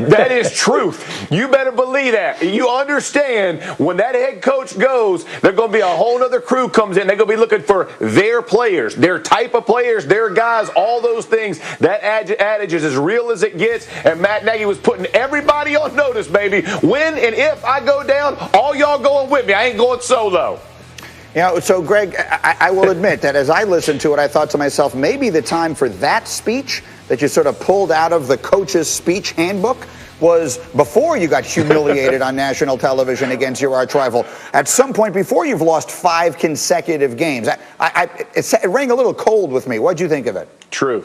That is truth. You better believe that. You understand when that head coach goes, there's going to be a whole other crew comes in. They're going to be looking for their players, their type of players, their guys, all those things. That adage is as real as it gets, and Matt Nagy was putting everybody on notice, baby. When and if I go down, all y'all going with me. I ain't going solo. You know, so, Greg, I will admit that as I listened to it, I thought to myself, maybe the time for that speech that you sort of pulled out of the coach's speech handbook was before you got humiliated on national television against your arch rival. At some point before you've lost 5 consecutive games. It rang a little cold with me. What'd you think of it? True.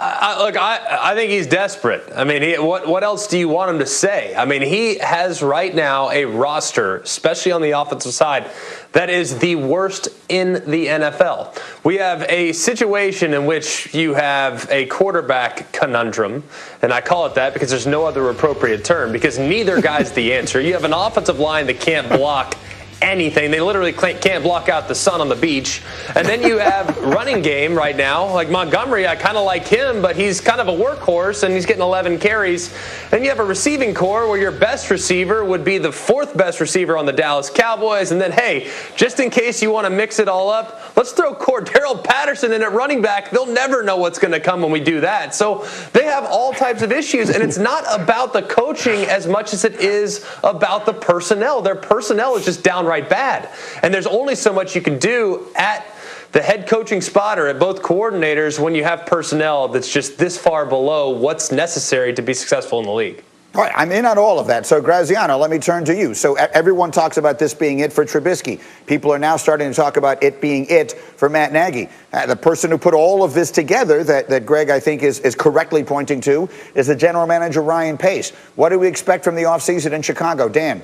I think he's desperate. I mean, what else do you want him to say? I mean, he has right now a roster, especially on the offensive side, that is the worst in the NFL. We have a situation in which you have a quarterback conundrum, and I call it that because there's no other appropriate term, because neither guy's the answer. You have an offensive line that can't block anything. They literally can't block out the sun on the beach. And then you have running game right now. Like Montgomery, I kind of like him, but he's kind of a workhorse, and he's getting 11 carries. Then you have a receiving core where your best receiver would be the 4th best receiver on the Dallas Cowboys. And then, hey, just in case you want to mix it all up, let's throw Cordero Patterson in at running back. They'll never know what's going to come when we do that. So they have all types of issues, and it's not about the coaching as much as it is about the personnel. Their personnel is just downright bad. And there's only so much you can do at the head coaching spot or at both coordinators when you have personnel that's just this far below what's necessary to be successful in the league. All right, I'm in on all of that. So, Graziano, let me turn to you. So everyone talks about this being it for Trubisky. People are now starting to talk about it being it for Matt Nagy. The person who put all of this together that Greg, I think, is correctly pointing to is the general manager, Ryan Pace. What do we expect from the offseason in Chicago? Dan?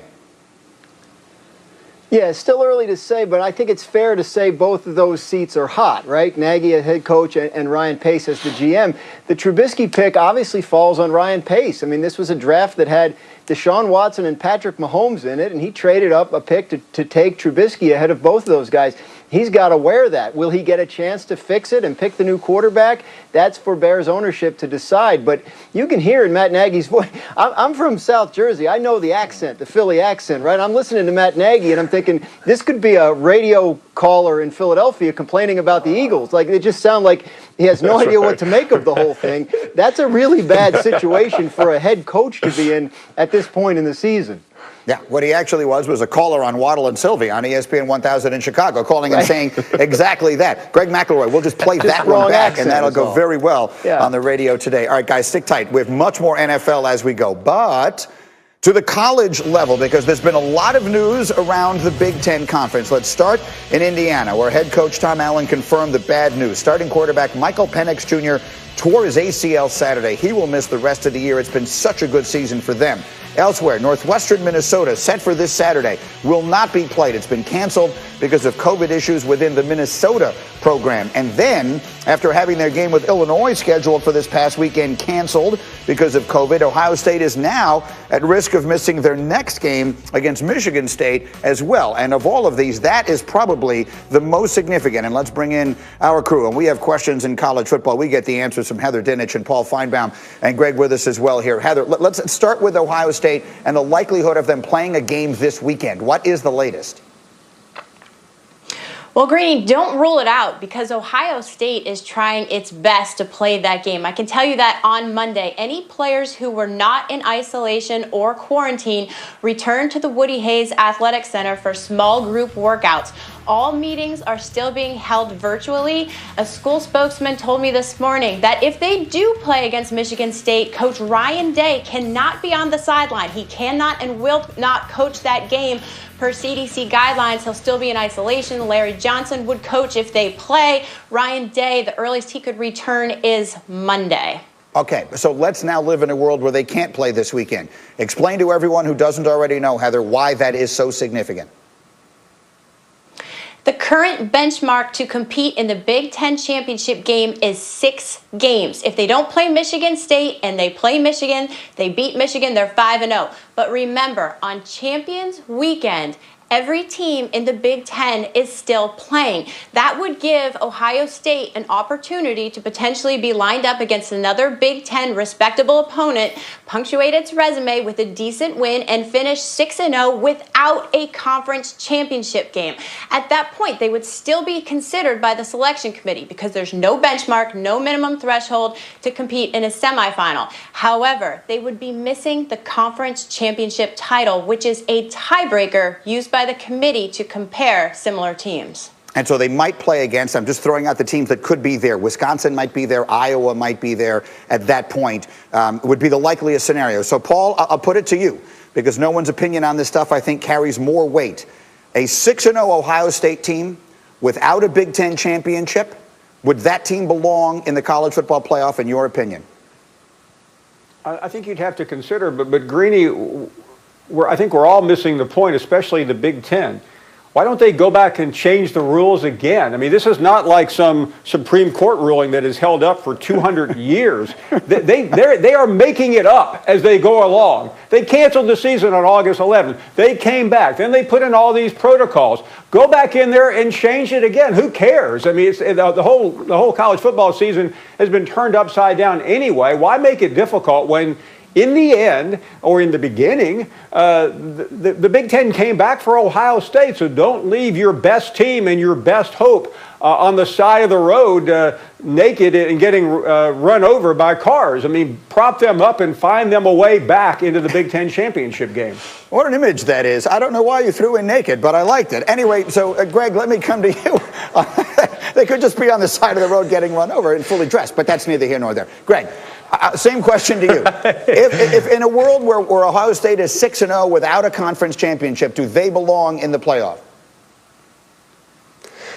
Yeah, it's still early to say, but I think it's fair to say both of those seats are hot, right? Nagy as head coach and Ryan Pace as the GM. The Trubisky pick obviously falls on Ryan Pace. I mean, this was a draft that had Deshaun Watson and Patrick Mahomes in it, and he traded up a pick to take Trubisky ahead of both of those guys. He's got to wear that. Will he get a chance to fix it and pick the new quarterback? That's for Bears ownership to decide. But you can hear in Matt Nagy's voice. I'm from South Jersey. I know the accent, the Philly accent, right? I'm listening to Matt Nagy, and I'm thinking, this could be a radio caller in Philadelphia complaining about the Eagles. Like, it just sounds like he has no idea what to make of the whole thing. That's a really bad situation for a head coach to be in at this point in the season. Yeah, what he actually was a caller on Waddle and Sylvie on ESPN 1000 in Chicago, calling and saying exactly that. Greg McElroy, we'll just play that one back, and that'll go very well on the radio today. All right, guys, stick tight. We have much more NFL as we go, but to the college level, because there's been a lot of news around the Big Ten Conference. Let's start in Indiana, where head coach Tom Allen confirmed the bad news. Starting quarterback Michael Penix Jr. tore his ACL Saturday. He will miss the rest of the year. It's been such a good season for them. Elsewhere, Northwestern Minnesota, set for this Saturday, will not be played. It's been canceled because of COVID issues within the Minnesota program. And then, after having their game with Illinois scheduled for this past weekend canceled because of COVID, Ohio State is now at risk of missing their next game against Michigan State as well. And of all of these, that is probably the most significant. And let's bring in our crew. And we have questions in college football. We get the answers from Heather Dinich and Paul Feinbaum and Greg with us as well here. Heather, let's start with Ohio State and the likelihood of them playing a game this weekend. What is the latest? Well, Greeny, don't rule it out because Ohio State is trying its best to play that game. I can tell you that on Monday, any players who were not in isolation or quarantine returned to the Woody Hayes Athletic Center for small group workouts. All meetings are still being held virtually. A school spokesman told me this morning that if they do play against Michigan State, Coach Ryan Day cannot be on the sideline. He cannot and will not coach that game. Per CDC guidelines, he'll still be in isolation. Larry Johnson would coach if they play. Ryan Day, the earliest he could return is Monday. Okay, so let's now live in a world where they can't play this weekend. Explain to everyone who doesn't already know, Heather, why that is so significant. The current benchmark to compete in the Big Ten championship game is 6 games. If they don't play Michigan State and they play Michigan, they beat Michigan, they're 5-0. But remember, on Champions Weekend, every team in the Big Ten is still playing. That would give Ohio State an opportunity to potentially be lined up against another Big Ten respectable opponent, punctuate its resume with a decent win, and finish 6-0 without a conference championship game. At that point, they would still be considered by the selection committee because there's no benchmark, no minimum threshold to compete in a semifinal. However, they would be missing the conference championship title, which is a tiebreaker used by the committee to compare similar teams. And so they might play against, I'm just throwing out the teams that could be there. Wisconsin might be there. Iowa might be there at that point, would be the likeliest scenario. So, Paul, I'll put it to you, because no one's opinion on this stuff, I think, carries more weight. A 6-0 Ohio State team without a Big Ten championship, would that team belong in the college football playoff, in your opinion? I think you'd have to consider, but Greeny, I think we're all missing the point, especially the Big Ten. Why don't they go back and change the rules again? I mean, this is not like some Supreme Court ruling that is held up for 200 years. They are making it up as they go along. They canceled the season on August 11th. They came back. Then they put in all these protocols. Go back in there and change it again. Who cares? I mean, the whole college football season has been turned upside down anyway. Why make it difficult when, in the end, or in the beginning, the Big Ten came back for Ohio State, so don't leave your best team and your best hope on the side of the road naked and getting run over by cars. I mean, prop them up and find them a way back into the Big Ten championship game. What an image that is. I don't know why you threw in naked, but I liked it. Anyway, so, Greg, let me come to you. They could just be on the side of the road getting run over and fully dressed, but that's neither here nor there. Greg, same question to you. If in a world where Ohio State is 6-0 without a conference championship, do they belong in the playoff?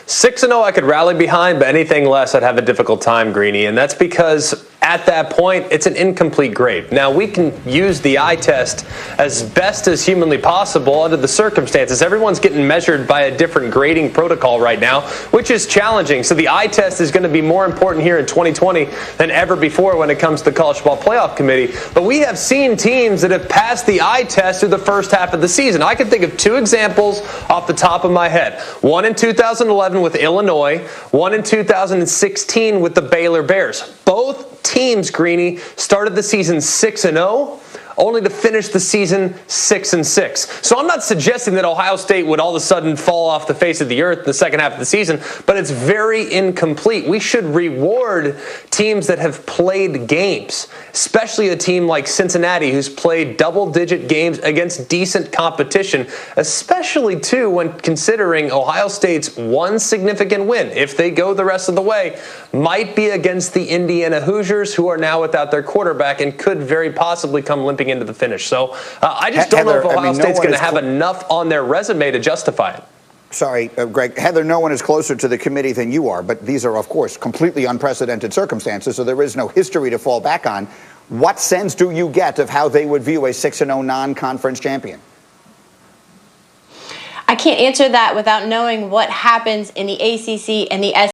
6-0 I could rally behind, but anything less I'd have a difficult time, Greeny, and that's because at that point, it's an incomplete grade. Now, we can use the eye test as best as humanly possible under the circumstances. Everyone's getting measured by a different grading protocol right now, which is challenging. So the eye test is going to be more important here in 2020 than ever before when it comes to the College Football Playoff Committee. But we have seen teams that have passed the eye test through the first half of the season. I can think of two examples off the top of my head. One in 2011 with Illinois, one in 2016 with the Baylor Bears. Both teams, Greeny, started the season 6-0, only to finish the season 6-6. So I'm not suggesting that Ohio State would all of a sudden fall off the face of the earth in the second half of the season, but it's very incomplete. We should reward teams that have played games, especially a team like Cincinnati who's played double-digit games against decent competition, especially, too, when considering Ohio State's one significant win, if they go the rest of the way, might be against the Indiana Hoosiers, who are now without their quarterback and could very possibly come limping into the finish. So I just don't know if Ohio State's going to have enough on their resume to justify it. Sorry, Greg. Heather, no one is closer to the committee than you are, but these are, of course, completely unprecedented circumstances, so there is no history to fall back on. What sense do you get of how they would view a 6-0 non-conference champion? I can't answer that without knowing what happens in the ACC and the SEC.